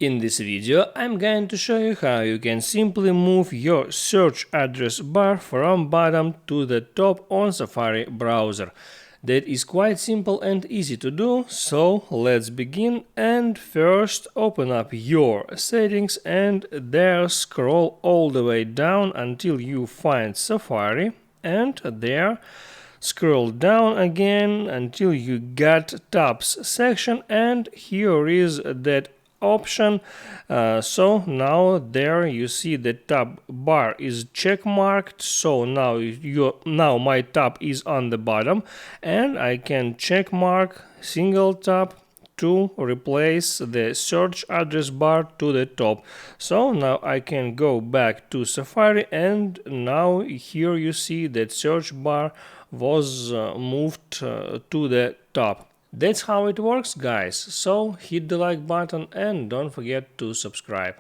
In this video, I'm going to show you how you can simply move your search address bar from bottom to the top on Safari browser. That is quite simple and easy to do, so let's begin. And first open up your settings and there scroll all the way down until you find Safari, and there scroll down again until you got tabs section, and here is that option. So now there you see the tab bar is check marked, so now my tab is on the bottom and I can check mark single tab to replace the search address bar to the top. So now I can go back to Safari, and now here you see that search bar was moved to the top. That's how it works, guys. So hit the like button and don't forget to subscribe.